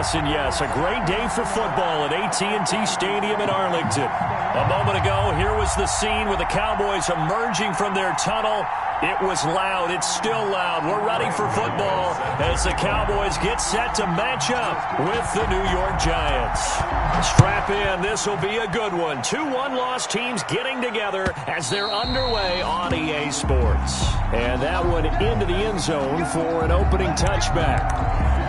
Yes and yes, a great day for football at AT&T Stadium in Arlington. A moment ago, here was the scene with the Cowboys emerging from their tunnel. It was loud. It's still loud. We're ready for football as the Cowboys get set to match up with the New York Giants. Strap in. This will be a good one. 2 one-loss teams getting together as they're underway on EA Sports. And that one into the end zone for an opening touchback.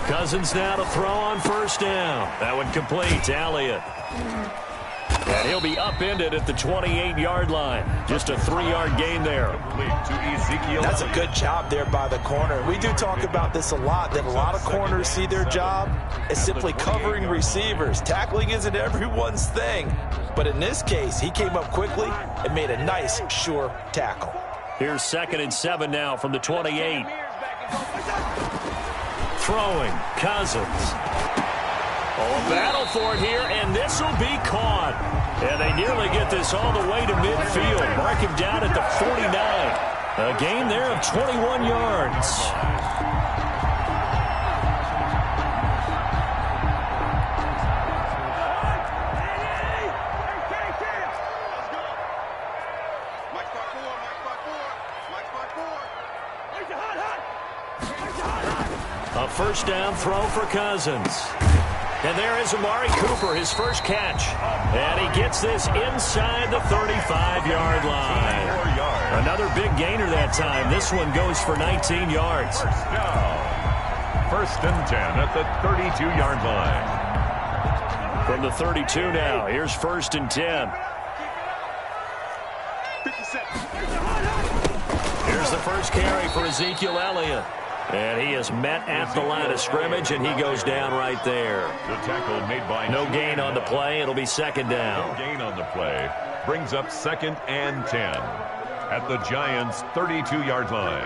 Cousins now to throw on first down. That one complete to Elliott. And he'll be upended at the 28-yard line. Just a 3-yard gain there. That's a good job there by the corner. We do talk about this a lot, that a lot of corners see their job as simply covering receivers. Tackling isn't everyone's thing. But in this case, he came up quickly and made a nice, sure tackle. Here's 2nd and 7 now from the 28. Throwing, Cousins. Oh, a battle for it here, and this will be caught. And they nearly get this all the way to midfield. Mark him down at the 49. A gain there of 21 yards. A first down throw for Cousins. And there is Amari Cooper, his first catch. And he gets this inside the 35-yard line. Another big gainer that time. This one goes for 19 yards. First and 10 at the 32-yard line. From the 32 now, here's 1st and 10. Here's the first carry for Ezekiel Elliott. And he is met at the line of scrimmage, and he goes down right there. The tackle made by no gain on the play. It'll be 2nd down. No gain on the play. Brings up 2nd and 10 at the Giants' 32-yard line.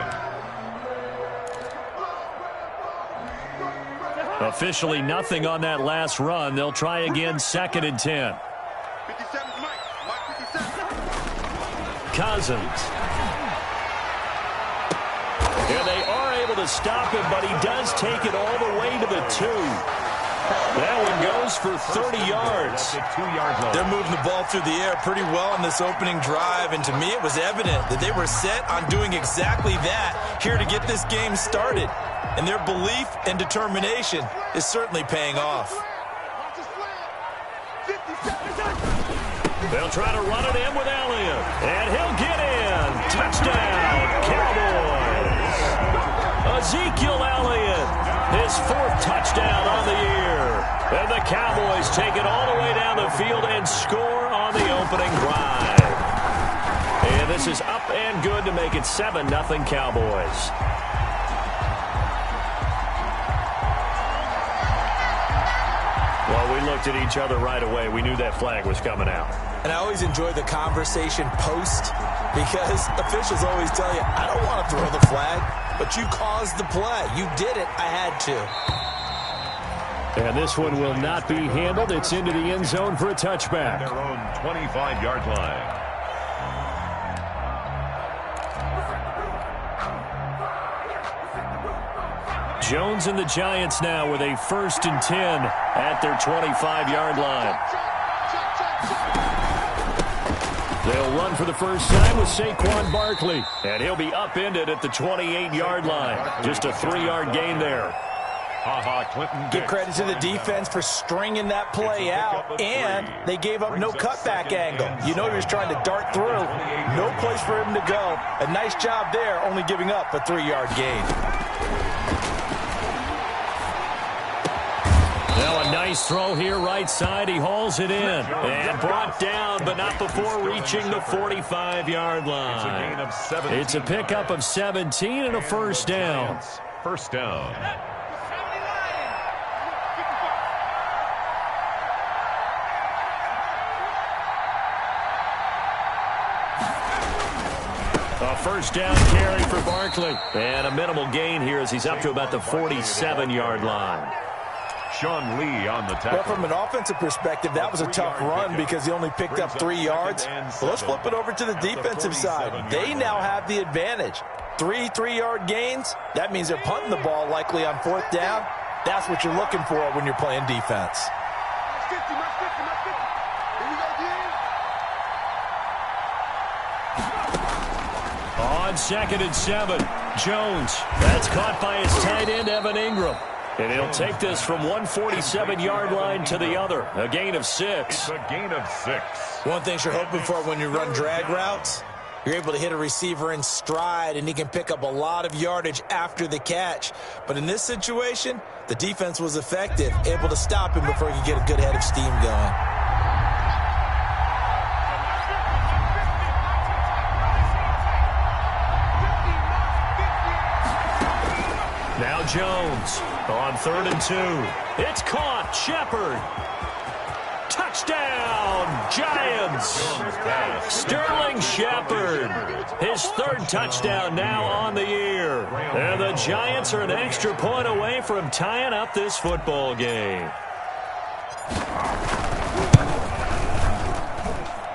Officially nothing on that last run. They'll try again 2nd and 10. Cousins. Yeah, they are able to stop him, but he does take it all the way to the 2. That one goes for 30 yards. They're moving the ball through the air pretty well in this opening drive, and to me it was evident that they were set on doing exactly that here to get this game started. And their belief and determination is certainly paying off. They'll try to run it in with Elliott, and he'll get in. Touchdown, Cowboys. Ezekiel Elliott, his 4th touchdown on the year. And the Cowboys take it all the way down the field and score on the opening drive. And this is up and good to make it 7-0 Cowboys. Well, we looked at each other right away. We knew that flag was coming out. And I always enjoy the conversation post because officials always tell you, I don't want to throw the flag, but you caused the play. You did it. I had to. And this one will not be handled. It's into the end zone for a touchback. Their own 25-yard line. Jones and the Giants now with a 1st and 10 at their 25-yard line. They'll run for the first time with Saquon Barkley. And he'll be upended at the 28-yard line. Just a 3-yard gain there. Give credit to the defense for stringing that play out, and they gave up no cutback angle. You know he was trying to dart through. No place for him to go. A nice job there, only giving up a 3-yard gain. Now a nice throw here right side. He hauls it in and brought down, but not before reaching the 45-yard line. It's a pickup of 17 and a first down. First down. A first down carry for Barkley. And a minimal gain here as he's up to about the 47-yard line. Sean Lee on the tackle. Well, from an offensive perspective, that was a tough run because he only picked up 3 yards. But let's flip it over to the defensive side. They now have the advantage. 3 3-yard gains. That means they're punting the ball likely on 4th down. That's what you're looking for when you're playing defense. On 2nd and 7, Jones. That's caught by his tight end, Evan Ingram. And he'll take this from 147-yard line to the other. A gain of 6. It's a gain of 6. One thing you're hoping for when you run drag routes, you're able to hit a receiver in stride, and he can pick up a lot of yardage after the catch. But in this situation, the defense was effective, able to stop him before he could get a good head of steam going. Now Jones on 3rd and 2. It's caught. Shepard. Touchdown, Giants. Sterling Shepard. His 3rd touchdown now on the year. And the Giants are an extra point away from tying up this football game.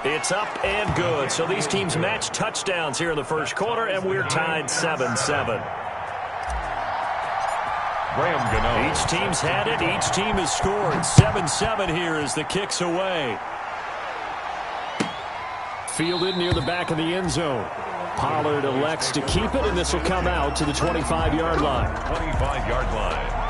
It's up and good. So these teams match touchdowns here in the first quarter, and we're tied 7-7. Each team's had it. Each team has scored. 7-7 here as the kick's away. Fielded near the back of the end zone. Pollard elects to keep it, and this will come out to the 25-yard line. 25-yard line.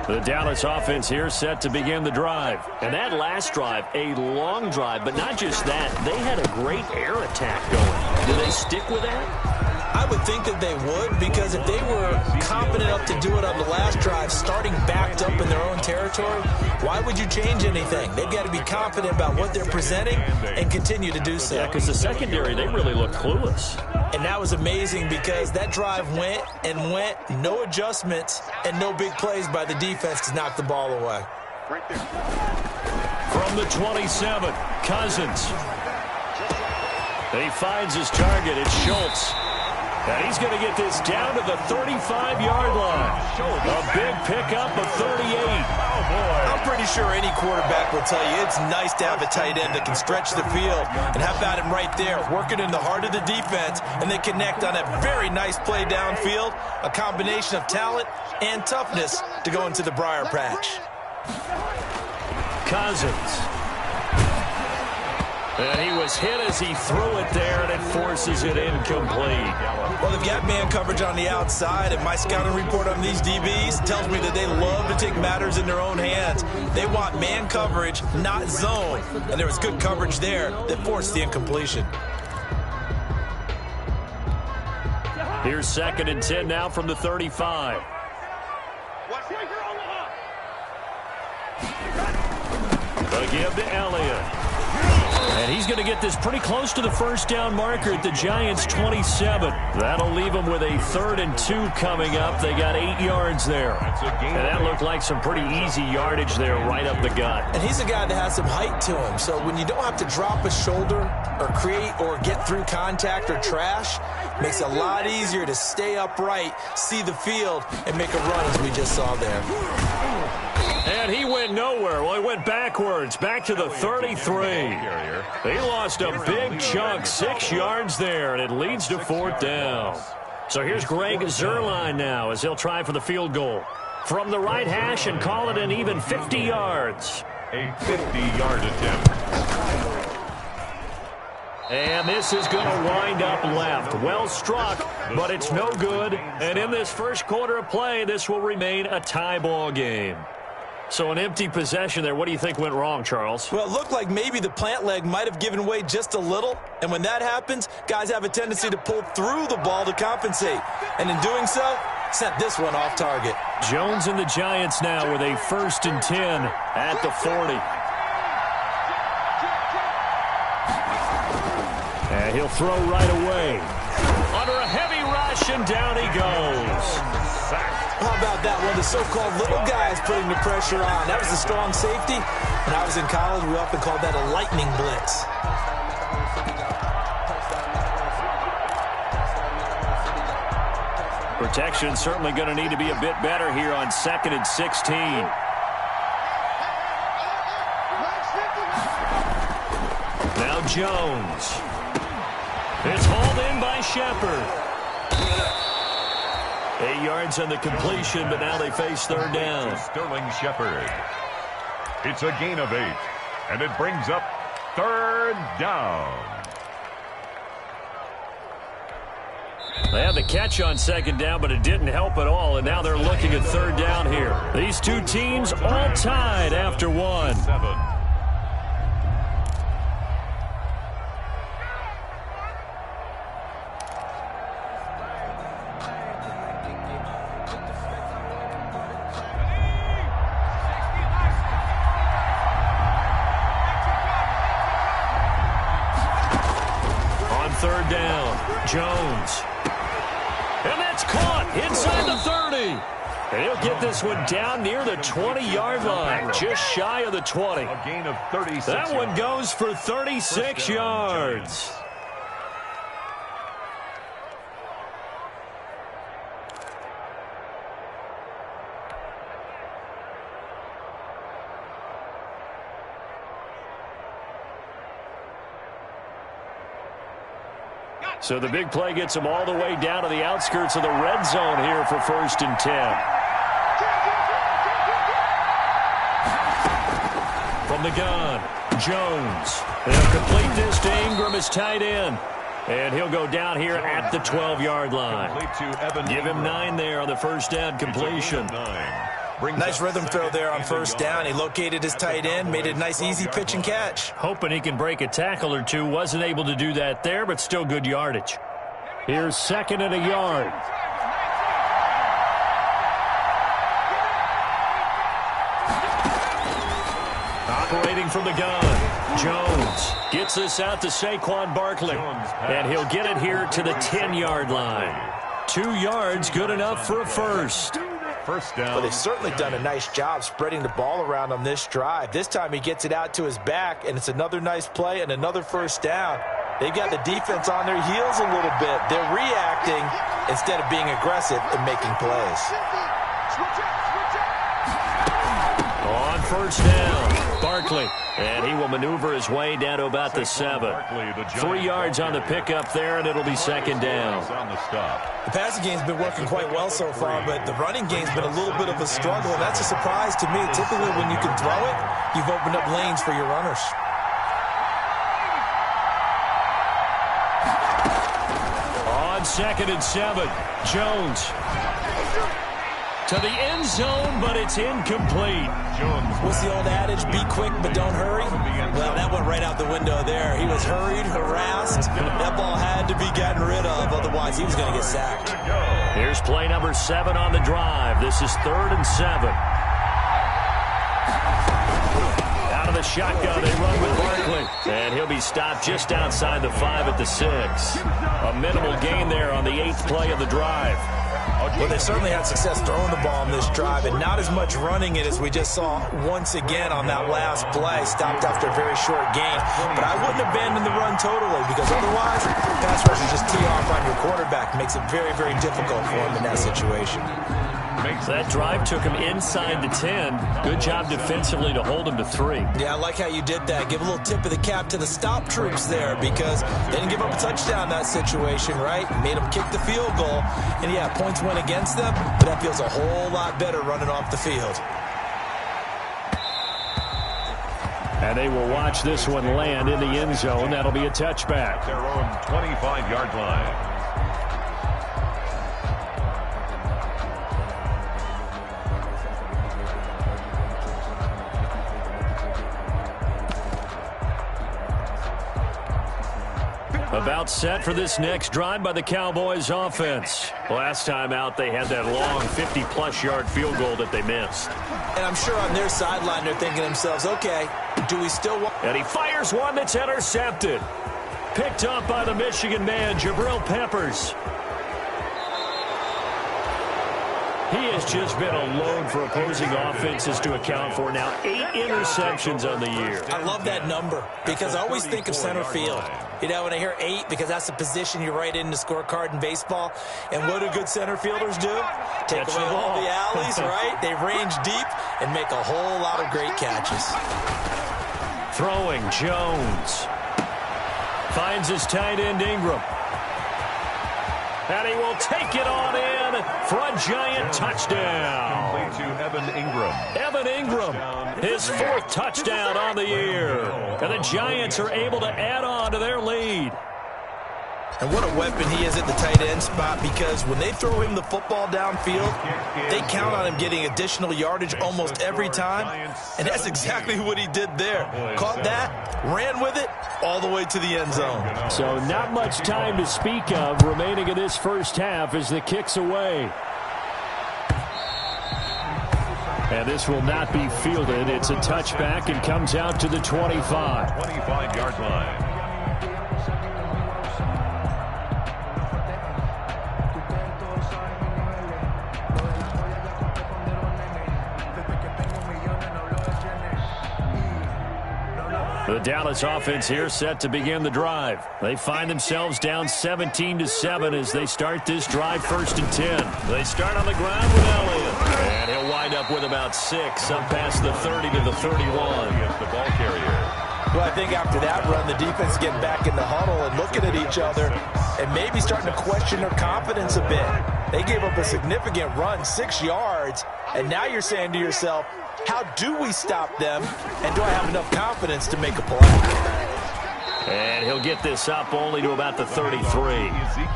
The Dallas offense here set to begin the drive. And that last drive, a long drive, but not just that. They had a great air attack going. Do they stick with that? I would think that they would, because if they were confident enough to do it on the last drive, starting backed up in their own territory, why would you change anything? They've got to be confident about what they're presenting and continue to do so. Yeah, because the secondary, they really looked clueless. And that was amazing because that drive went and went, no adjustments, and no big plays by the defense to knock the ball away. From the 27, Cousins. He finds his target. It's Schultz. And he's going to get this down to the 35-yard line. A big pickup of 38. Oh, boy. I'm pretty sure any quarterback will tell you it's nice to have a tight end that can stretch the field. And how about him right there, working in the heart of the defense, and then connect on a very nice play downfield. A combination of talent and toughness to go into the briar patch. Cousins. And he was hit as he threw it there, and it forces it incomplete. Well, they've got man coverage on the outside, and my scouting report on these DBs tells me that they love to take matters in their own hands. They want man coverage, not zone. And there was good coverage there that forced the incompletion. Here's 2nd and 10 now from the 35. A give to Elliott. And he's going to get this pretty close to the first down marker at the Giants' 27. That'll leave them with a 3rd and 2 coming up. They got 8 yards there. And that looked like some pretty easy yardage there right up the gut. And he's a guy that has some height to him. So when you don't have to drop a shoulder or create or get through contact or trash, makes it a lot easier to stay upright, see the field, and make a run as we just saw there. And he went nowhere. Well, he went backwards, back to the 33. He lost a big chunk, 6 yards there, and it leads to 4th down. So here's Greg Zuerlein now as he'll try for the field goal. From the right hash and call it an even 50 yards. A 50-yard attempt. And this is going to wind up left. Well struck, but it's no good. And in this first quarter of play, this will remain a tie ball game. So an empty possession there. What do you think went wrong, Charles? Well, it looked like maybe the plant leg might have given way just a little. And when that happens, guys have a tendency to pull through the ball to compensate. And in doing so, sent this one off target. Jones and the Giants now with a 1st and 10 at the 40. And he'll throw right away. Under a heavy rush, and down he goes. How about that one? The so-called little guys putting the pressure on. That was a strong safety. When I was in college, we often called that a lightning blitz. Protection certainly going to need to be a bit better here on 2nd and 16. Now Jones. It's hauled in by Shepard. 8 yards on the completion, but now they face 3rd down. Sterling Shepard. It's a gain of 8, and it brings up 3rd down. They had the catch on 2nd down, but it didn't help at all, and now they're looking at 3rd down here. These two teams all tied after 1. 7. On 3rd down, Jones. And that's caught inside the 30. And he'll get this one down near the 20-yard line, just shy of the 20. A gain of 36. That one goes for 36 yards. So the big play gets him all the way down to the outskirts of the red zone here for 1st and 10. From the gun, Jones. They'll complete this to Ingram as tight end. And he'll go down here at the 12-yard line. Give him 9 there on the 1st down completion. Nice rhythm throw there on 1st down. He located his tight end, made it a nice easy pitch and catch. Hoping he can break a tackle or two. Wasn't able to do that there, but still good yardage. Here's 2nd and a yard. Operating from the gun, Jones gets this out to Saquon Barkley. And he'll get it here to the 10-yard line. 2 yards, good enough for a first. 1st down. But they've certainly done a nice job spreading the ball around on this drive. This time he gets it out to his back, and it's another nice play and another 1st down. They've got the defense on their heels a little bit. They're reacting instead of being aggressive and making plays. On 1st down, Barkley. And he will maneuver his way down to about the 7. 3 yards on the pickup there, and it'll be 2nd down. The passing game's been working quite well so far, but the running game's been a little bit of a struggle, and that's a surprise to me. Typically, when you can throw it, you've opened up lanes for your runners. On 2nd and 7, Jones. To the end zone, but it's incomplete. What's the old adage? Be quick, but don't hurry. Well, that went right out the window there. He was hurried, harassed. That ball had to be gotten rid of, otherwise he was going to get sacked. Here's play number 7 on the drive. This is 3rd and 7. Out of the shotgun, they run with Barkley. And he'll be stopped just outside the 5 at the 6. A minimal gain there on the 8th play of the drive. Well, they certainly had success throwing the ball on this drive, and not as much running it as we just saw once again on that last play. Stopped after a very short gain. But I wouldn't abandon the run totally, because otherwise, pass rushers just tee off on your quarterback. Makes it very, very difficult for him in that situation. That drive took him inside the 10. Good job defensively to hold him to 3. Yeah, I like how you did that. Give a little tip of the cap to the stop troops there, because they didn't give up a touchdown in that situation, right? Made them kick the field goal. And yeah, points went against them, but that feels a whole lot better running off the field. And they will watch this one land in the end zone. That'll be a touchback. Their own 25-yard line. About set for this next drive by the Cowboys offense. Last time out, they had that long 50-plus yard field goal that they missed. And I'm sure on their sideline, they're thinking to themselves, okay, do we still want... And he fires one that's intercepted. picked up by the Michigan man, Jabril Peppers. He has just been a load for opposing offenses to account for. Now 8 interceptions on the year. I love that number because I always think of center field. You know, when I hear 8, because that's the position you write in the scorecard in baseball. And what do good center fielders do? Take away all the alleys, right? They range deep and make a whole lot of great catches. Throwing, Jones. Finds his tight end, Ingram. And he will take it on in for a giant touchdown. To Evan Ingram. Evan Ingram, his 4th touchdown on the year. And the Giants are able to add on to their lead. And what a weapon he is at the tight end spot, because when they throw him the football downfield, they count on him getting additional yardage almost every time. And that's exactly what he did there. Caught that, ran with it, all the way to the end zone. So not much time to speak of remaining in this first half as the kick's away. And this will not be fielded. It's a touchback and comes out to the 25. 25-yard line. The Dallas offense here set to begin the drive. They find themselves down 17-7 as they start this drive 1st and 10. They start on the ground with Elliott. And he'll wind up with about 6 up past the 30 to the 31. Against the ball carrier. Well, I think after that run, the defense is getting back in the huddle and looking at each other and maybe starting to question their confidence a bit. They gave up a significant run, 6 yards, and now you're saying to yourself, how do we stop them, and do I have enough confidence to make a play? And he'll get this up only to about the 33.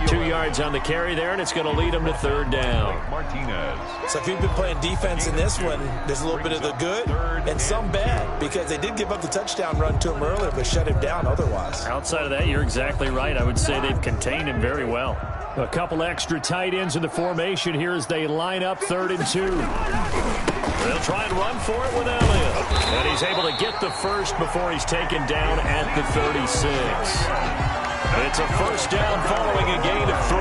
2 yards on the carry there, and it's going to lead him to 3rd down. Martinez. So if you've been playing defense in this one, there's a little bit of the good and some bad, because they did give up the touchdown run to him earlier, but shut him down otherwise. Outside of that, you're exactly right. I would say they've contained him very well. A couple extra tight ends in the formation here as they line up 3rd and 2. They'll try and run for it with Elliott. And he's able to get the first before he's taken down at the 36. It's a 1st down following a gain of 3.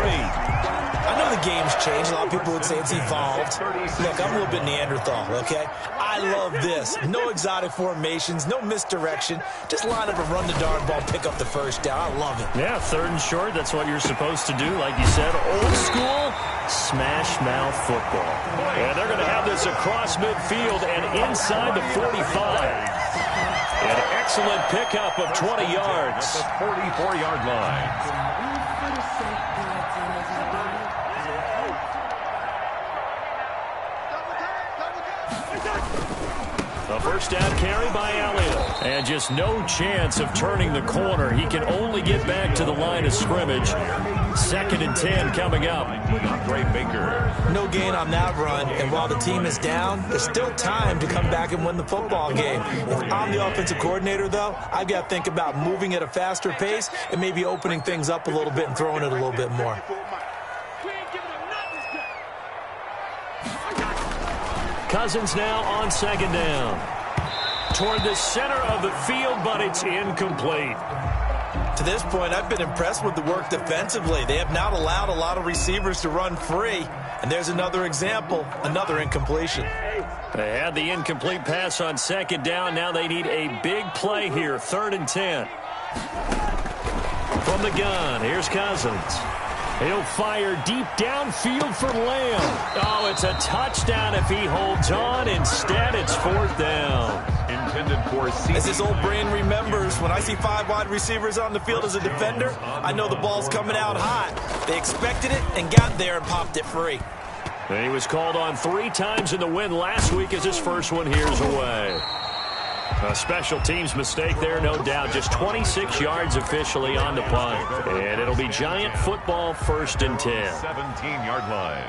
I know the game's changed. A lot of people would say it's evolved. Look, I'm a little bit Neanderthal, okay? I love this. No exotic formations, no misdirection. Just line up and run the darn ball, pick up the 1st down. I love it. Yeah, 3rd and short. That's what you're supposed to do. Like you said, old school smash mouth football. And they're going to have this across midfield and inside the 45. An excellent pickup of 20 yards. At the 44-yard line. A 1st down carry by Elliott. And just no chance of turning the corner. He can only get back to the line of scrimmage. 2nd and 10 coming up. Andre Baker. No gain on that run, and while the team is down, there's still time to come back and win the football game. If I'm the offensive coordinator, though, I've got to think about moving at a faster pace and maybe opening things up a little bit and throwing it a little bit more. Cousins now on 2nd down. Toward the center of the field, but it's incomplete. To this point, I've been impressed with the work defensively. They have not allowed a lot of receivers to run free. And there's another example, another incompletion. They had the incomplete pass on 2nd down. Now they need a big play here, 3rd and 10. From the gun, here's Cousins. He'll fire deep downfield for Lamb. Oh, it's a touchdown if he holds on. Instead, it's 4th down. Intended for as this old brain remembers, when I see 5 wide receivers on the field as a defender, I know the ball's coming out hot. They expected it and got there and popped it free. And he was called on 3 times in the win last week as his first one here's away. A special teams mistake there, no doubt. Just 26 yards officially on the punt. And it'll be Giant football, 1st and 10. 17-yard line.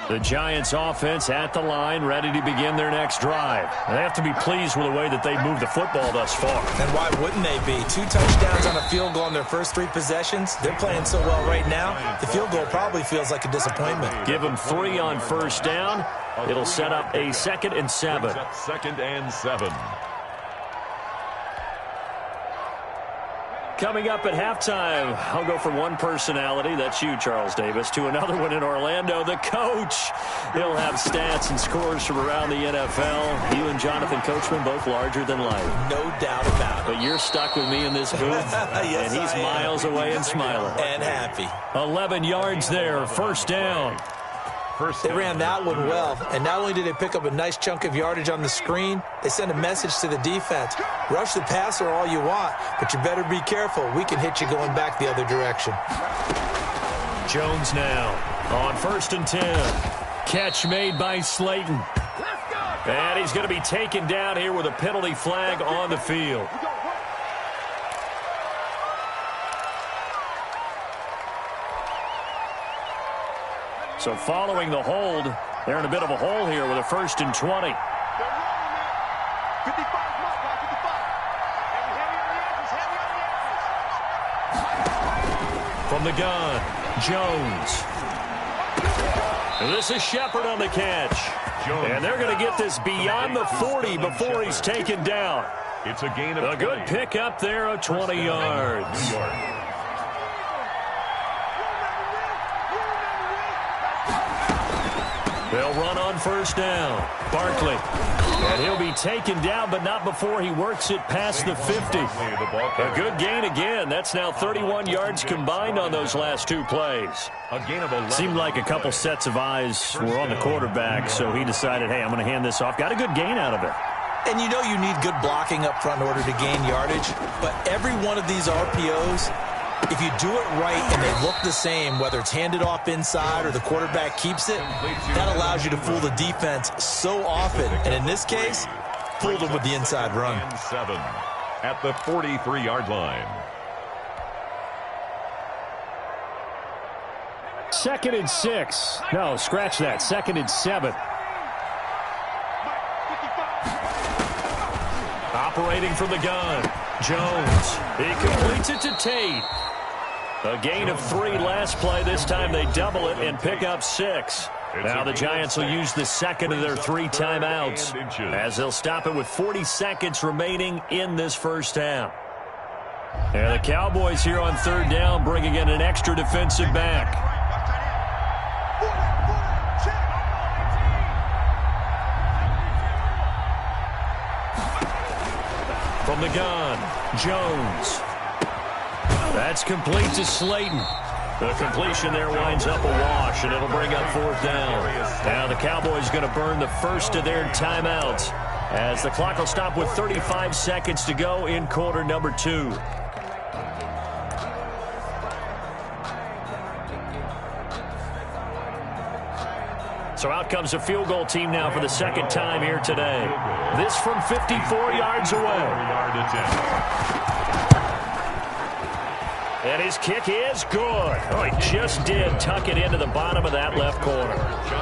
The Giants offense at the line, ready to begin their next drive. They have to be pleased with the way that they've moved the football thus far. And why wouldn't they be? 2 touchdowns on a field goal in their first 3 possessions. They're playing so well right now, the field goal probably feels like a disappointment. Give them 3 on 1st down. It'll set up a 2nd and 7. 2nd and 7. Coming up at halftime, I'll go from one personality, that's you, Charles Davis, to another one in Orlando, the coach. He'll have stats and scores from around the NFL. You and Jonathan Coachman, both larger than life. No doubt about it. But you're stuck with me in this booth, yes, and he's miles away and smiling. And happy. 11 yards there, first down. They ran that one well, and not only did they pick up a nice chunk of yardage on the screen, they sent a message to the defense. Rush the passer all you want, but you better be careful. We can hit you going back the other direction. Jones now on 1st and 10. Catch made by Slayton. And he's going to be taken down here with a penalty flag on the field. So following the hold, they're in a bit of a hole here with a 1st and 20. From the gun, Jones. And this is Shepard on the catch. And they're going to get this beyond the 40 before he's taken down. It's a gain of a good pickup there of 20 yards. They'll run on 1st down. Barkley. And he'll be taken down, but not before he works it past the 50. A good gain again. That's now 31 yards combined on those last 2 plays. Seemed like a couple sets of eyes were on the quarterback, so he decided, hey, I'm going to hand this off. Got a good gain out of it. And you know you need good blocking up front in order to gain yardage, but every one of these RPOs, if you do it right and they look the same, whether it's handed off inside or the quarterback keeps it, that allows you to fool the defense so often. And in this case, fooled them with the inside run. 7 at the 43-yard line. 2nd and 6. No, scratch that. 2nd and 7. Operating from the gun, Jones. He completes it to Tate. A gain of 3 last play. This time they double it and pick up 6. Now the Giants will use the second of their 3 timeouts as they'll stop it with 40 seconds remaining in this first half. And the Cowboys here on 3rd down bringing in an extra defensive back. From the gun, Jones. That's complete to Slayton. The completion there winds up a wash, and it'll bring up 4th down. Now the Cowboys going to burn the first of their timeouts as the clock will stop with 35 seconds to go in quarter number 2. So out comes a field goal team now for the 2nd time here today. This from 54 yards away. And his kick is good. Oh, he just did tuck it into the bottom of that left corner.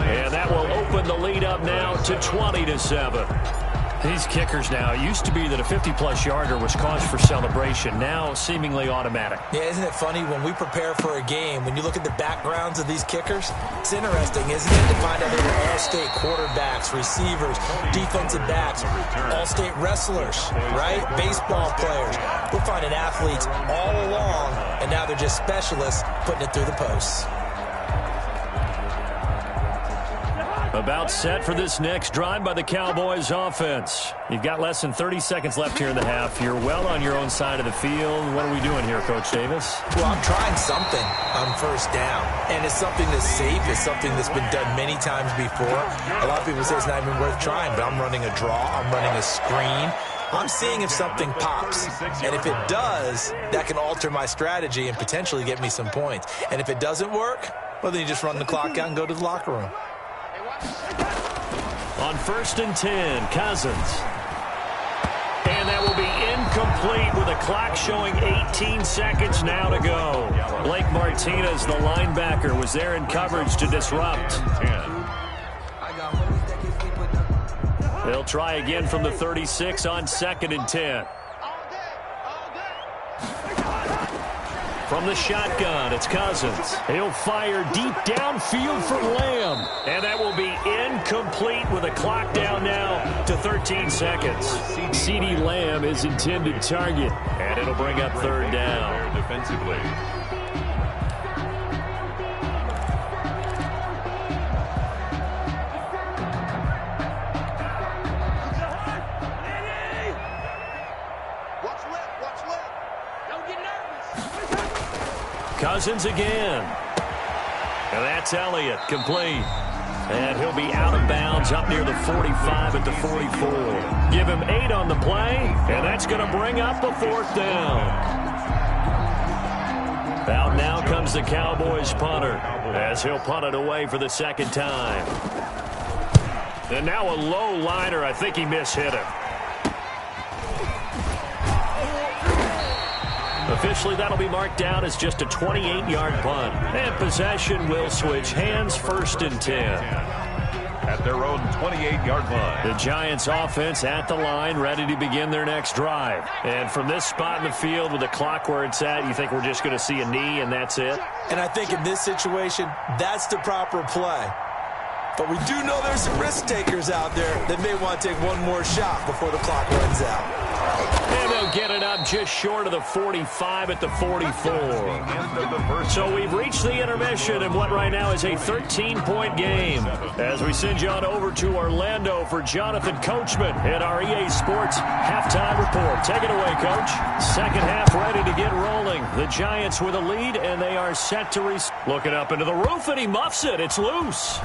And that will open the lead up now to 20-7. These kickers now, it used to be that a 50-plus yarder was cause for celebration. Now seemingly automatic. Yeah, isn't it funny when we prepare for a game, when you look at the backgrounds of these kickers, it's interesting, isn't it, to find out they were all-state quarterbacks, receivers, defensive backs, all-state wrestlers, right? Baseball players. We're finding athletes all along, and now they're just specialists putting it through the posts. About set for this next drive by the Cowboys offense. You've got less than 30 seconds left here in the half. You're well on your own side of the field. What are we doing here, Coach Davis? Well, I'm trying something on 1st down. And it's something that's safe. It's something that's been done many times before. A lot of people say it's not even worth trying, but I'm running a draw. I'm running a screen. I'm seeing if something pops. And if it does, that can alter my strategy and potentially get me some points. And if it doesn't work, well, then you just run the clock out and go to the locker room. On 1st and 10, Cousins. And that will be incomplete with the clock showing 18 seconds now to go. Blake Martinez, the linebacker, was there in coverage to disrupt. They'll try again from the 36 on 2nd and 10. From the shotgun, it's Cousins. He'll fire deep downfield for Lamb. And that will be incomplete with a clock down now to 13 seconds. CeeDee Lamb is intended target. And it'll bring up third down. Defensively. Cousins again. And that's Elliott, complete. And he'll be out of bounds up near the 45 at the 44. Give him 8 on the play, and that's going to bring up a fourth down. Out now comes the Cowboys punter, as he'll punt it away for the second time. And now a low liner. I think he mishit it. Officially, that'll be marked down as just a 28-yard punt. And possession will switch hands, 1st and 10. At their own 28-yard line. The Giants offense at the line, ready to begin their next drive. And from this spot in the field with the clock where it's at, you think we're just going to see a knee and that's it? And I think in this situation, that's the proper play. But we do know there's some risk takers out there that may want to take one more shot before the clock runs out. And they'll get it up just short of the 45 at the 44. So we've reached the intermission in what right now is a 13-point game. As we send you on over to Orlando for Jonathan Coachman at our EA Sports halftime report. Take it away, Coach. Second half ready to get rolling. The Giants with a lead, and they are set to looking up into the roof, and he muffs it. It's loose.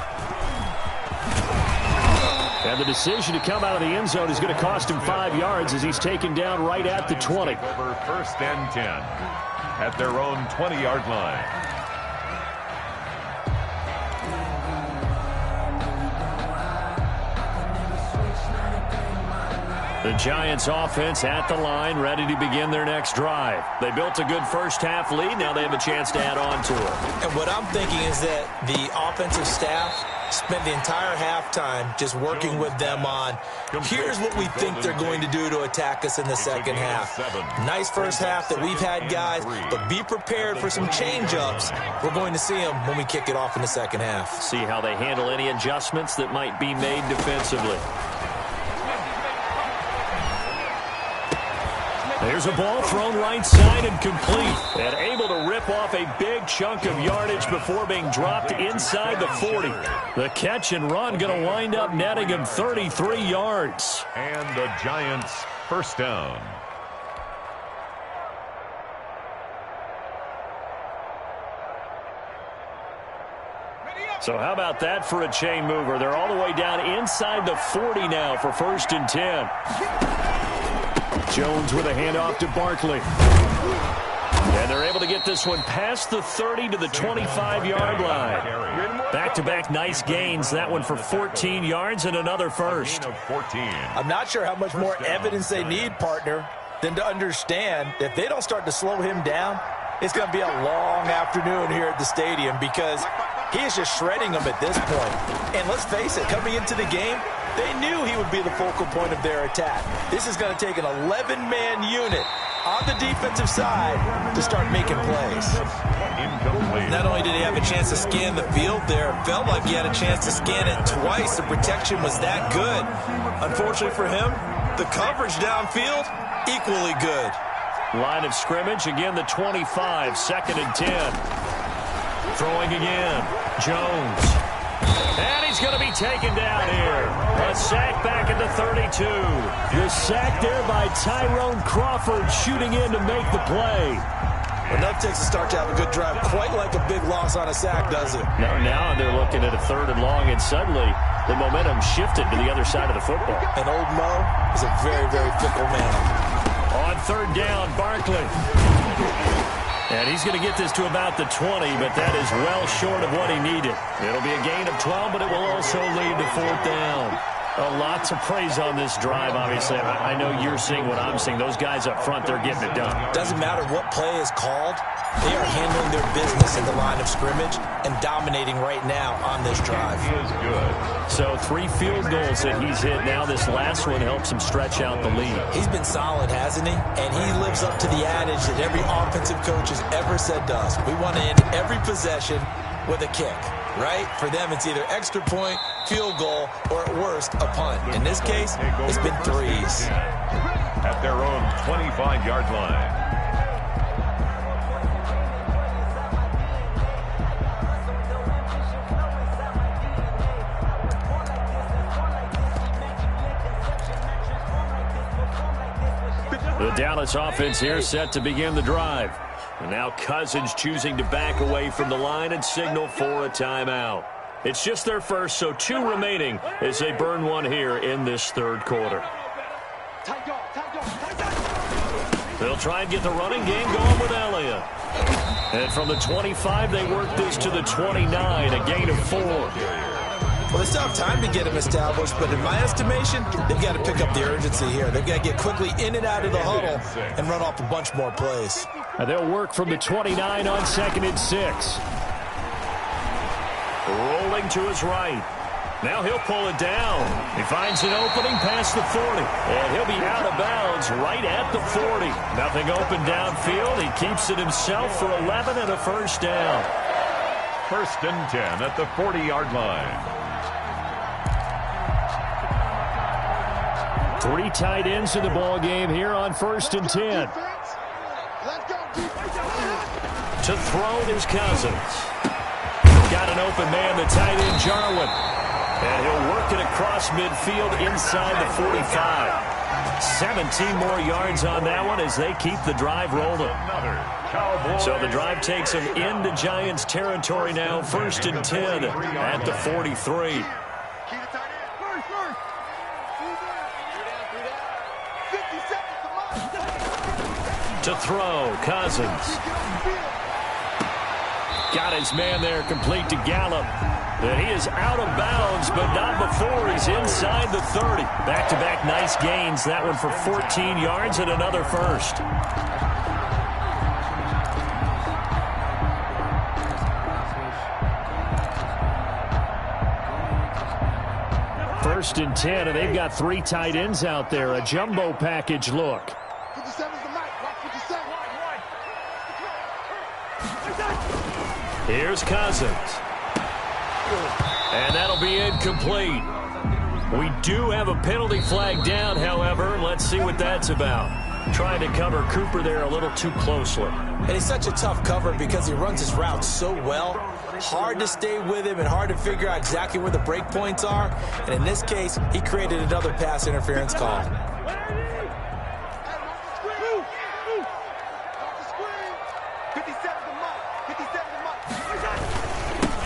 And the decision to come out of the end zone is going to cost him 5 yards as he's taken down right at the 20. Over 1st and 10 at their own 20-yard line. The Giants offense at the line, ready to begin their next drive. They built a good first half lead. Now they have a chance to add on to it. And what I'm thinking is that the offensive staff spent the entire halftime just working with them on, here's what we think they're going to do to attack us in the second half. Nice first half that we've had, guys, but be prepared for some change-ups. We're going to see them when we kick it off in the second half. See how they handle any adjustments that might be made defensively. There's a ball thrown right side and complete. And able to rip off a big chunk of yardage before being dropped inside the 40. The catch and run going to wind up netting him 33 yards. And the Giants first down. So how about that for a chain mover? They're all the way down inside the 40 now for 1st and 10. Jones with a handoff to Barkley. And they're able to get this one past the 30 to the 25-yard line. Back-to-back nice gains. That one for 14 yards and another first. I'm not sure how much more evidence they need, partner, than to understand if they don't start to slow him down, it's going to be a long afternoon here at the stadium because he is just shredding them at this point. And let's face it, coming into the game, they knew he would be the focal point of their attack. This is going to take an 11-man unit on the defensive side to start making plays. Not only did he have a chance to scan the field there, it felt like he had a chance to scan it twice. The protection was that good. Unfortunately for him, the coverage downfield, equally good. Line of scrimmage, again the 25, 2nd and 10. Throwing again, Jones. And he's going to be taken down here. A sack back at the 32. The sack there by Tyrone Crawford shooting in to make the play. Enough takes a start to have a good drive. Quite like a big loss on a sack, does it? Now they're looking at a 3rd and long, and suddenly the momentum shifted to the other side of the football. And old Mo is a very, very fickle man. On 3rd down, Barkley. And he's going to get this to about the 20, but that is well short of what he needed. It'll be a gain of 12, but it will also lead to 4th down. A lot to praise on this drive, obviously. I know you're seeing what I'm seeing. Those guys up front, they're getting it done. Doesn't matter what play is called. They are handling their business at the line of scrimmage and dominating right now on this drive. He is good. So 3 field goals that he's hit. Now this last one helps him stretch out the lead. He's been solid, hasn't he? And he lives up to the adage that every offensive coach has ever said to us. We want to end every possession with a kick, right? For them, it's either extra point, field goal, or at worst, a punt. In this case, it's been 3s. At their own 25-yard line. The Dallas offense here set to begin the drive. And now Cousins choosing to back away from the line and signal for a timeout. It's just their first, so 2 remaining as they burn one here in this third quarter. They'll try and get the running game going with Elliott. And from the 25, they work this to the 29, a gain of 4. Well, they still have time to get him established, but in my estimation, they've got to pick up the urgency here. They've got to get quickly in and out of the huddle and run off a bunch more plays. And they'll work from the 29 on 2nd and 6. Rolling to his right. Now he'll pull it down. He finds an opening past the 40. And he'll be out of bounds right at the 40. Nothing open downfield. He keeps it himself for 11 and a first down. 1st and 10 at the 40-yard line. 3 tight ends in the ball game here on 1st and 10. To throw is Cousins. Got an open man, the tight end Jarwin. And he'll work it across midfield inside the 45. 17 more yards on that one as they keep the drive rolling. So the drive takes them into Giants territory now. 1st and 10 at the 43. To throw, Cousins. Got his man there, complete to Gallup. And he is out of bounds, but not before he's inside the 30. Back-to-back nice gains. That one for 14 yards and another first. First and 10, and they've got 3 tight ends out there. A jumbo package look. Here's Cousins. And that'll be incomplete. We do have a penalty flag down, however. Let's see what that's about. Trying to cover Cooper there a little too closely. And he's such a tough cover because he runs his route so well. Hard to stay with him and hard to figure out exactly where the break points are. And in this case, he created another pass interference call.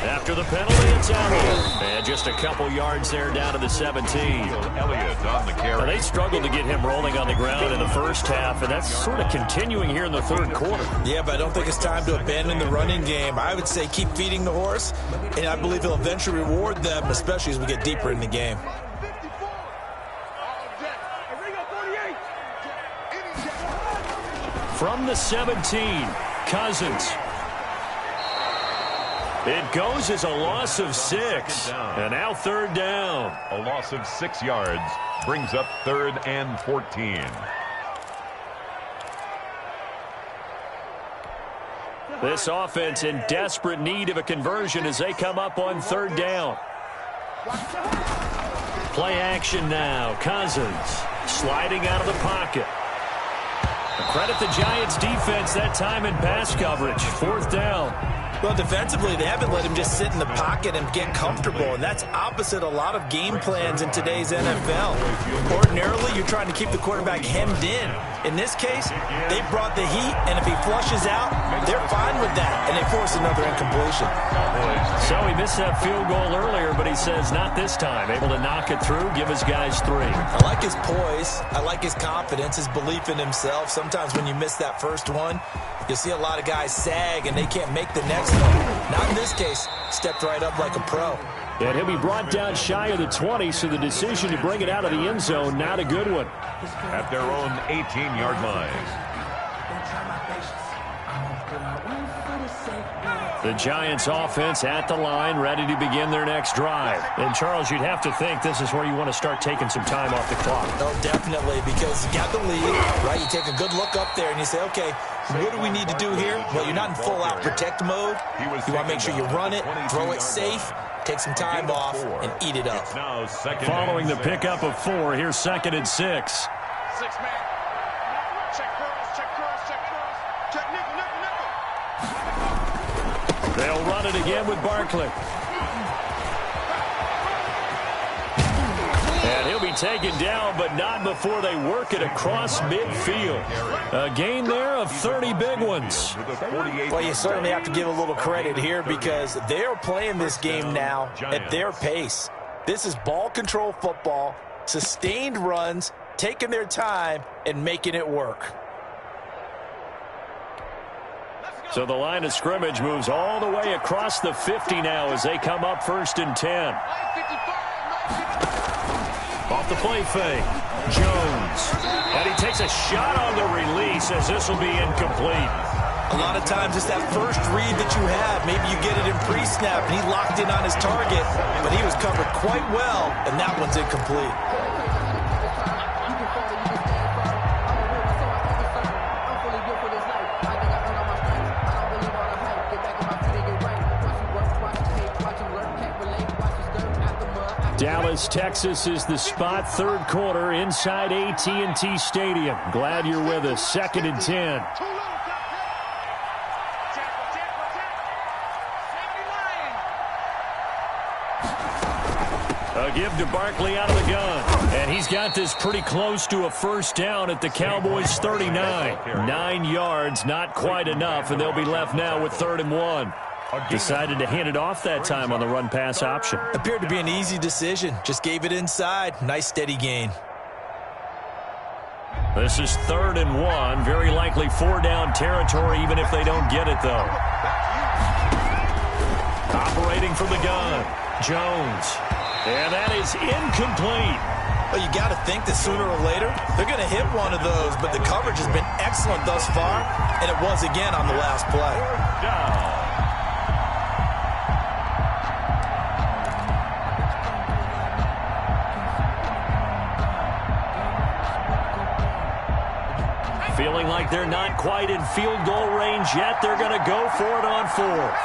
After the penalty, it's Elliott. And just a couple yards there down to the 17. Elliott on the carry. They struggled to get him rolling on the ground in the first half, and that's sort of continuing here in the third quarter. Yeah, but I don't think it's time to abandon the running game. I would say keep feeding the horse, and I believe he'll eventually reward them, especially as we get deeper in the game. From the 17, Cousins. It goes as a loss of 6, and now 3rd down. A loss of 6 yards brings up 3rd and 14. This offense in desperate need of a conversion as they come up on 3rd down. Play action now. Cousins sliding out of the pocket. Credit the Giants defense that time in pass coverage. 4th down. Well, defensively, they haven't let him just sit in the pocket and get comfortable, and that's opposite a lot of game plans in today's NFL. Ordinarily, you're trying to keep the quarterback hemmed in. In this case, they brought the heat, and if he flushes out, they're fine with that, and they force another incompletion. So he missed that field goal earlier, but he says not this time. Able to knock it through, give his guys 3. I like his poise. I like his confidence, his belief in himself. Sometimes when you miss that first one, you'll see a lot of guys sag, and they can't make the next one. Not in this case. Stepped right up like a pro. And he'll be brought down shy of the 20, so the decision to bring it out of the end zone, not a good one. At their own 18-yard line. The Giants offense at the line, ready to begin their next drive. And, Charles, you'd have to think this is where you want to start taking some time off the clock. Oh, definitely, because you got the lead, right? You take a good look up there and you say, okay, what do we need to do here? Well, you're not in full-out protect mode. You want to make sure you run it, throw it safe, take some time off, and eat it up. Following the pickup of 4, here's 2nd and 6. 6-man. Check cross, check cross, check cross. Check nickel, nickel, nickel. They'll run it again with Barkley. And he'll be taken down, but not before they work it across midfield. A gain there of 30 big ones. Well, you certainly have to give a little credit here because they're playing this game now at their pace. This is ball control football, sustained runs, taking their time and making it work. So the line of scrimmage moves all the way across the 50 now as they come up 1st and 10. Off the play fake, Jones. And he takes a shot on the release as this will be incomplete. A lot of times it's that first read that you have. Maybe you get it in pre-snap and he locked in on his target, but he was covered quite well, and that one's incomplete. Dallas, Texas is the spot, 3rd quarter inside AT&T Stadium. Glad you're with us. 2nd and 10. A give to Barkley out of the gun. And he's got this pretty close to a first down at the Cowboys' 39. 9 yards, not quite enough, and they'll be left now with 3rd and 1. Decided to hand it off that time on the run-pass option. Appeared to be an easy decision. Just gave it inside. Nice steady gain. This is 3rd and 1. Very likely 4-down territory even if they don't get it, though. Operating from the gun, Jones. And that is incomplete. Well, you got to think that sooner or later they're going to hit one of those, but the coverage has been excellent thus far, and it was again on the last play. Down. Feeling like they're not quite in field goal range yet. They're going to go for it on 4th.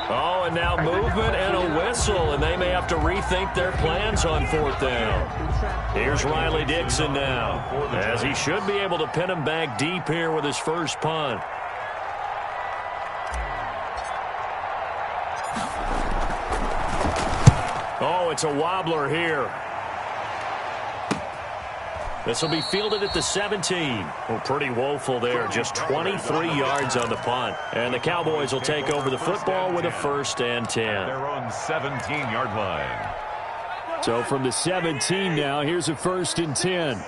Oh, and now movement and a whistle, and they may have to rethink their plans on 4th down. Here's Riley Dixon now, as he should be able to pin him back deep here with his first punt. Oh, it's a wobbler here. This will be fielded at the 17. Well, pretty woeful there. Just 23 yards on the punt. And the Cowboys will take over the football with a 1st and 10. Their own 17-yard line. So from the 17 now, here's a 1st and 10.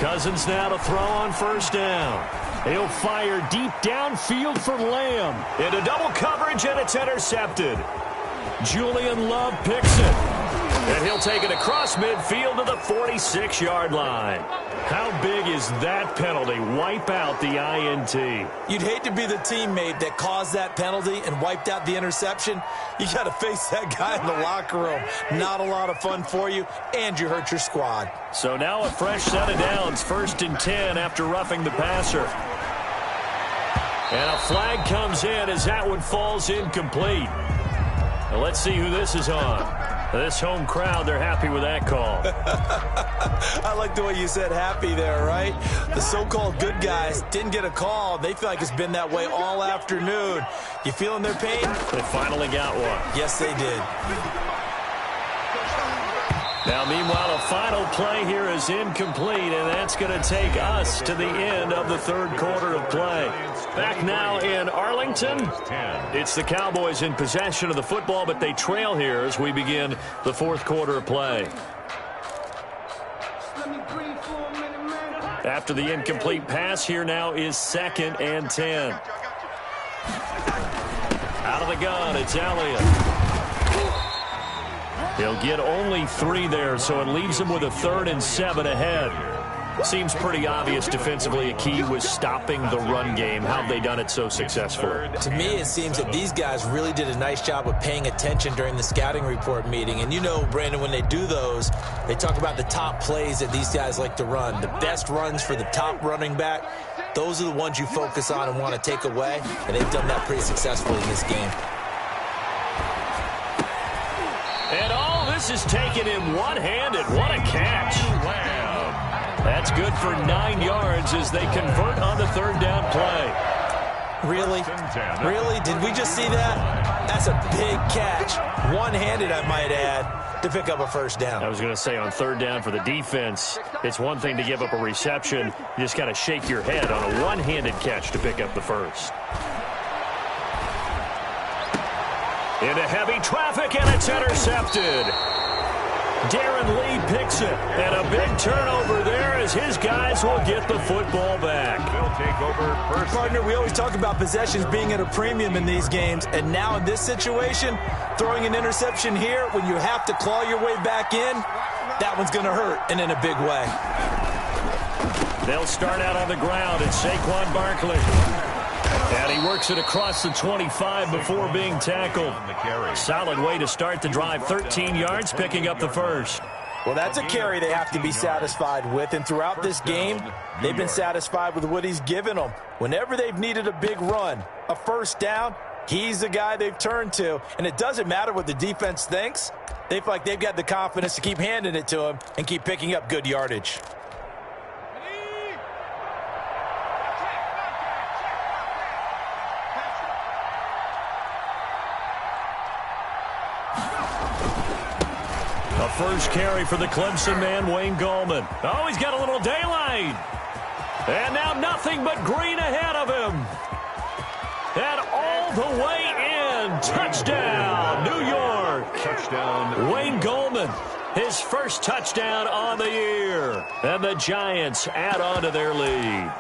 Cousins now to throw on 1st down. He'll fire deep downfield for Lamb. Into double coverage, and it's intercepted. Julian Love picks it. And he'll take it across midfield to the 46-yard line. How big is that penalty? Wipe out the INT. You'd hate to be the teammate that caused that penalty and wiped out the interception. You got to face that guy in the locker room. Not a lot of fun for you, and you hurt your squad. So now a fresh set of downs, 1st and 10 after roughing the passer. And a flag comes in as that one falls incomplete. Now let's see who this is on. This home crowd, they're happy with that call. I like the way you said happy there, right? The so-called good guys didn't get a call. They feel like it's been that way all afternoon. You feeling their pain? They finally got one. Yes, they did. Now, meanwhile, a final play here is incomplete, and that's going to take us to the end of the 3rd quarter of play. Back now in Arlington, it's the Cowboys in possession of the football, but they trail here as we begin the 4th quarter of play. After the incomplete pass, here now is 2nd and 10. of the gun. It's Elliott. He'll get only 3 there, so it leaves him with a 3rd and 7 ahead. Seems pretty obvious defensively. A key was stopping the run game. How have they done it so successfully? To me, it seems that these guys really did a nice job of paying attention during the scouting report meeting. And you know, Brandon, when they do those, they talk about the top plays that these guys like to run. The best runs for the top running back, those are the ones you focus on and want to take away. And they've done that pretty successfully in this game. And all this is taken in one-handed. What a catch. That's good for 9 yards as they convert on the 3rd down play. Really? Really? Did we just see that? That's a big catch. One-handed, I might add, to pick up a 1st down. I was going to say on 3rd down for the defense, it's one thing to give up a reception. You just got to shake your head on a one-handed catch to pick up the 1st. Into heavy traffic, and it's intercepted. Darren Lee picks it, and a big turnover there as his guys will get the football back. They'll take over first. Partner, we always talk about possessions being at a premium in these games, and now in this situation, throwing an interception here when you have to claw your way back in, that one's going to hurt, and in a big way. They'll start out on the ground. It's Saquon Barkley. And he works it across the 25 before being tackled. Solid way to start the drive. 13 yards, picking up the 1st. Well, that's a carry they have to be satisfied with. And throughout this game, they've been satisfied with what he's given them. Whenever they've needed a big run, a 1st down, he's the guy they've turned to. And it doesn't matter what the defense thinks. They feel like they've got the confidence to keep handing it to him and keep picking up good yardage. A 1st carry for the Clemson man, Wayne Gallman. Oh, he's got a little daylight. And now nothing but green ahead of him. And all the way in. Touchdown, New York. Touchdown. Wayne Gallman, his 1st touchdown on the year. And the Giants add on to their lead.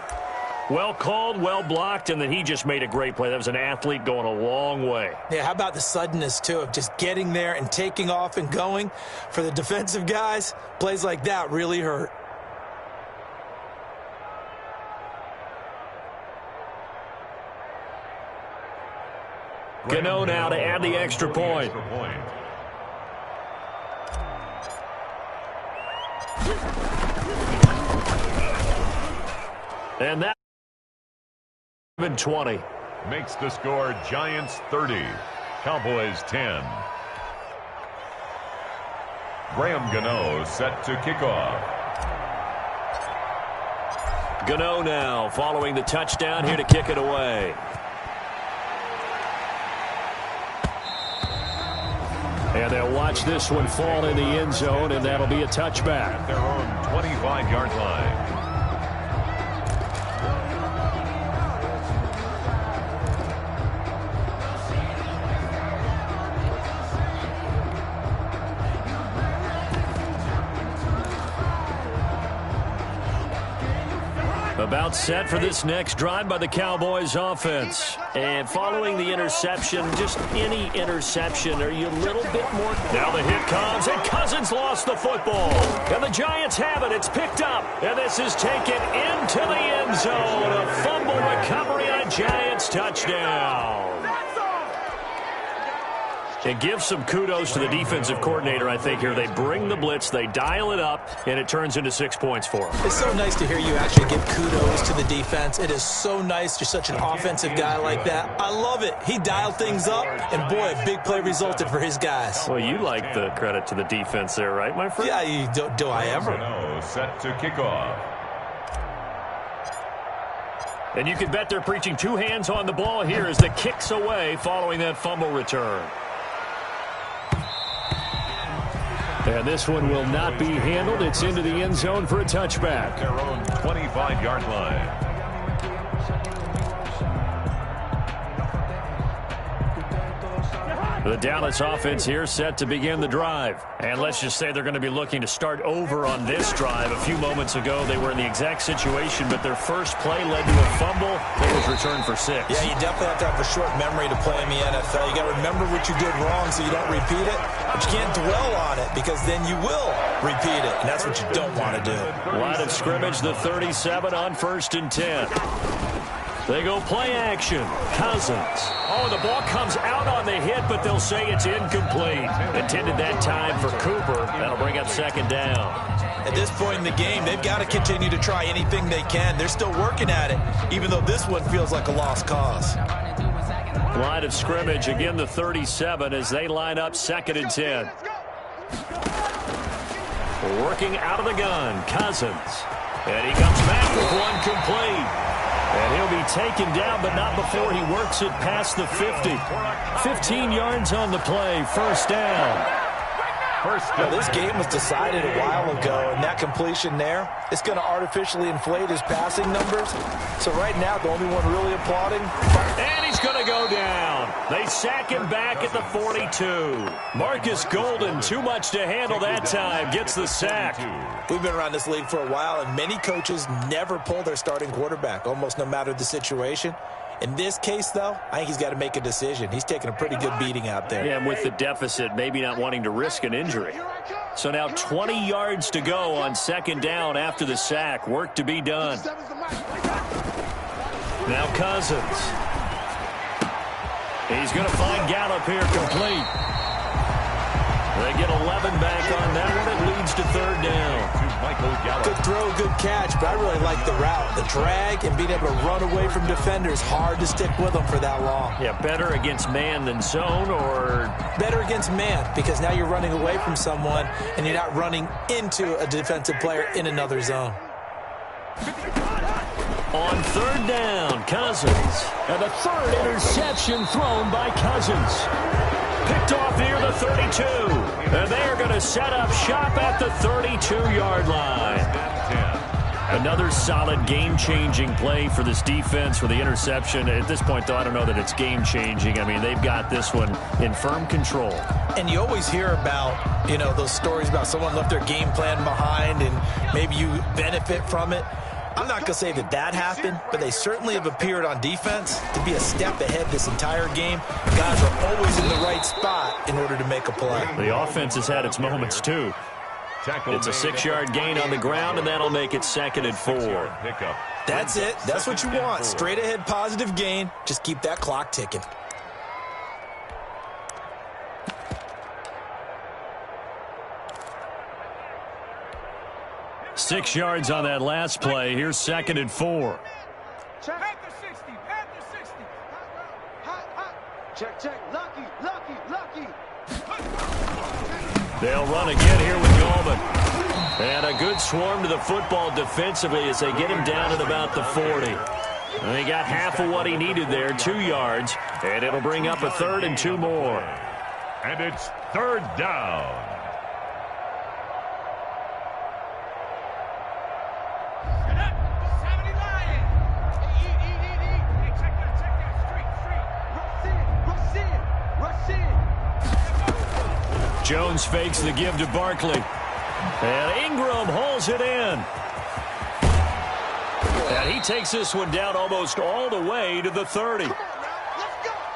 Well called, well blocked, and then he just made a great play. That was an athlete going a long way. Yeah, how about the suddenness, too, of just getting there and taking off and going? For the defensive guys, plays like that really hurt. Gano now to add the extra point. And that 20 makes the score Giants 30, Cowboys 10. Graham Gano set to kick off. Gano now following the touchdown here to kick it away. And they'll watch this one fall in the end zone, and that'll be a touchback. At their own 25-yard line. About set for this next drive by the Cowboys offense. And following the interception, just any interception, are you a little bit more... Now the hit comes, and Cousins lost the football. And the Giants have it. It's picked up. And this is taken into the end zone. A fumble recovery on a Giants touchdown. And give some kudos to the defensive coordinator, I think, here. They bring the blitz, they dial it up, and it turns into 6 points for them. It's so nice to hear you actually give kudos to the defense. It is so nice. You're such an offensive guy like that. I love it. He dialed things up, and boy, a big play resulted for his guys. Well, you like the credit to the defense there, right, my friend? Yeah, do I ever? Set to kick off. And you can bet they're preaching 2 hands on the ball here as the kick's away following that fumble return. And this one will not be handled. It's into the end zone for a touchback. Their own 25-yard line. The Dallas offense here set to begin the drive. And let's just say they're going to be looking to start over on this drive. A few moments ago, they were in the exact situation, but their first play led to a fumble that was returned for 6. Yeah, you definitely have to have a short memory to play in the NFL. You got to remember what you did wrong so you don't repeat it, but you can't dwell on it because then you will repeat it, and that's what you don't want to do. Line of scrimmage, the 37 on 1st and 10. They go play action. Cousins. Oh, the ball comes out on the hit, but they'll say it's incomplete. Intended that time for Cooper. That'll bring up 2nd down. At this point in the game, they've got to continue to try anything they can. They're still working at it, even though this one feels like a lost cause. Line of scrimmage, again the 37 as they line up 2nd and 10. Working out of the gun, Cousins. And he comes back with one complete. And he'll be taken down, but not before he works it past the 50. 15 yards on the play, 1st down. Well, this game was decided a while ago, and that completion there, it's going to artificially inflate his passing numbers. So right now, the only one really applauding. And he's going to go down. They sack him back at the 42. Marcus Golden, too much to handle that time, gets the sack. We've been around this league for a while, and many coaches never pull their starting quarterback, almost no matter the situation. In this case, though, I think he's got to make a decision. He's taking a pretty good beating out there. Yeah, and with the deficit, maybe not wanting to risk an injury. So now 20 yards to go on 2nd down after the sack. Work to be done. Now Cousins. He's going to find Gallup here complete. They get 11 back on that one. It leads to 3rd down. Good throw, good catch, but I really like the route. The drag and being able to run away from defenders, hard to stick with them for that long. Yeah, better against man than zone, or? Better against man, because now you're running away from someone and you're not running into a defensive player in another zone. On 3rd down, Cousins. And the 3rd interception thrown by Cousins. Picked off near the 32. And they are going to set up shop at the 32-yard line. Another solid game-changing play for this defense with the interception. At this point, though, I don't know that it's game-changing. I mean, they've got this one in firm control. And you always hear about, you know, those stories about someone left their game plan behind and maybe you benefit from it. I'm not going to say that that happened, but they certainly have appeared on defense to be a step ahead this entire game. Guys are always in the right spot in order to make a play. The offense has had its moments, too. It's a 6-yard gain on the ground, and that'll make it 2nd and 4. That's it. That's what you want. Straight ahead positive gain. Just keep that clock ticking. Six yards on that last play. Here's 2nd and 4. Check. Panther 60. Panther 60. Check. Lucky. They'll run again here with Gallman. And a good swarm to the football defensively as they get him down at about the 40. And he got half of what he needed there, 2 yards. And it'll bring up a 3rd and 2 more. And it's 3rd down. Jones fakes the give to Barkley. And Ingram hauls it in. And he takes this one down almost all the way to the 30.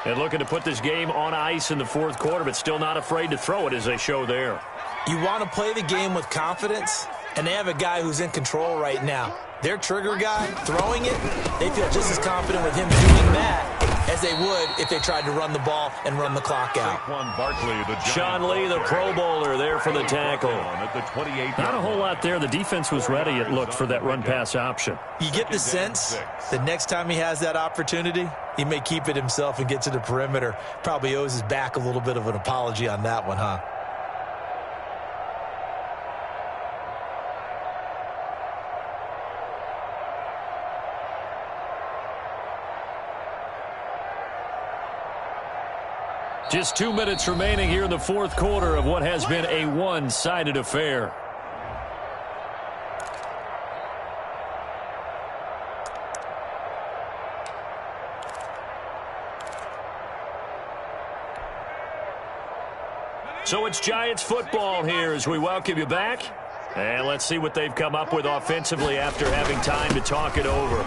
And looking to put this game on ice in the 4th quarter, but still not afraid to throw it as they show there. You want to play the game with confidence, and they have a guy who's in control right now. Their trigger guy, throwing it, they feel just as confident with him doing that as they would if they tried to run the ball and run the clock out. Sean Lee, the Pro Bowler, there for the tackle. Not a whole lot there. The defense was ready, it looked, for that run-pass option. You get the sense that next time he has that opportunity, he may keep it himself and get to the perimeter. Probably owes his back a little bit of an apology on that one, huh? Just 2 minutes remaining here in the 4th quarter of what has been a one-sided affair. So it's Giants football here as we welcome you back. And let's see what they've come up with offensively after having time to talk it over.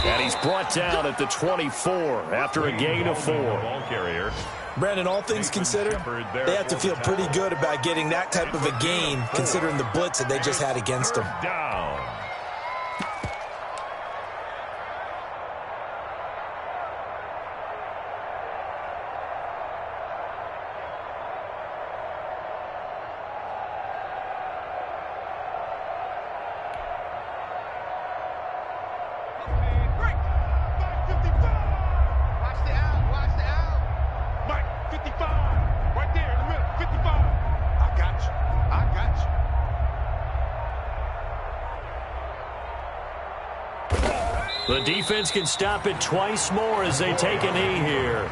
And he's brought down at the 24 after a gain of 4. Ball carrier. Brandon, all things considered, they have to feel pretty good about getting that type of a gain considering the blitz that they just had against them. Down. The defense can stop it twice more as they take a knee here.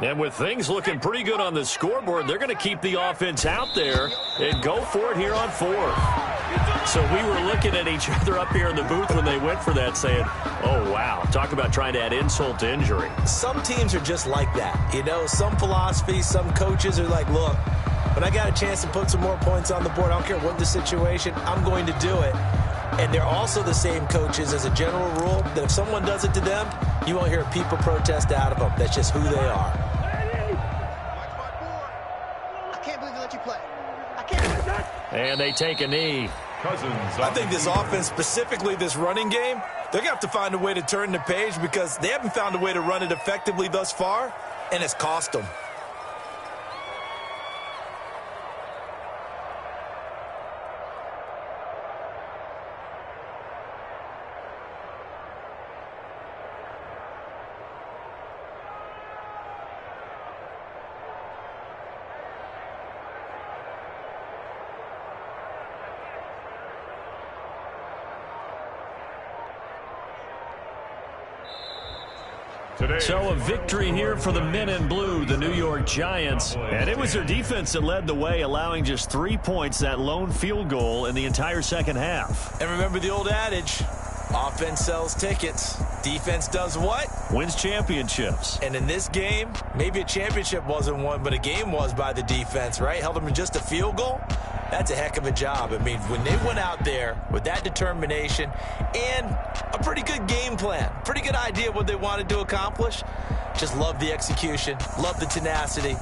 And with things looking pretty good on the scoreboard, they're going to keep the offense out there and go for it here on 4th. So we were looking at each other up here in the booth when they went for that saying, oh, wow, talk about trying to add insult to injury. Some teams are just like that. You know, some philosophies, some coaches are like, look, when I got a chance to put some more points on the board, I don't care what the situation, I'm going to do it. And they're also the same coaches as a general rule that if someone does it to them, you won't hear people protest out of them. That's just who they are. And they take a knee. I think this offense, specifically this running game, they're going to have to find a way to turn the page because they haven't found a way to run it effectively thus far, and it's cost them. So a victory here for the men in blue, the New York Giants. And it was their defense that led the way, allowing just 3 points, that lone field goal in the entire second half. And remember the old adage, offense sells tickets. Defense does what? Wins championships. And in this game, maybe a championship wasn't won, but a game was by the defense, right? Held them to just a field goal. That's a heck of a job. I mean, when they went out there with that determination and a pretty good game plan, pretty good idea of what they wanted to accomplish, just love the execution, love the tenacity.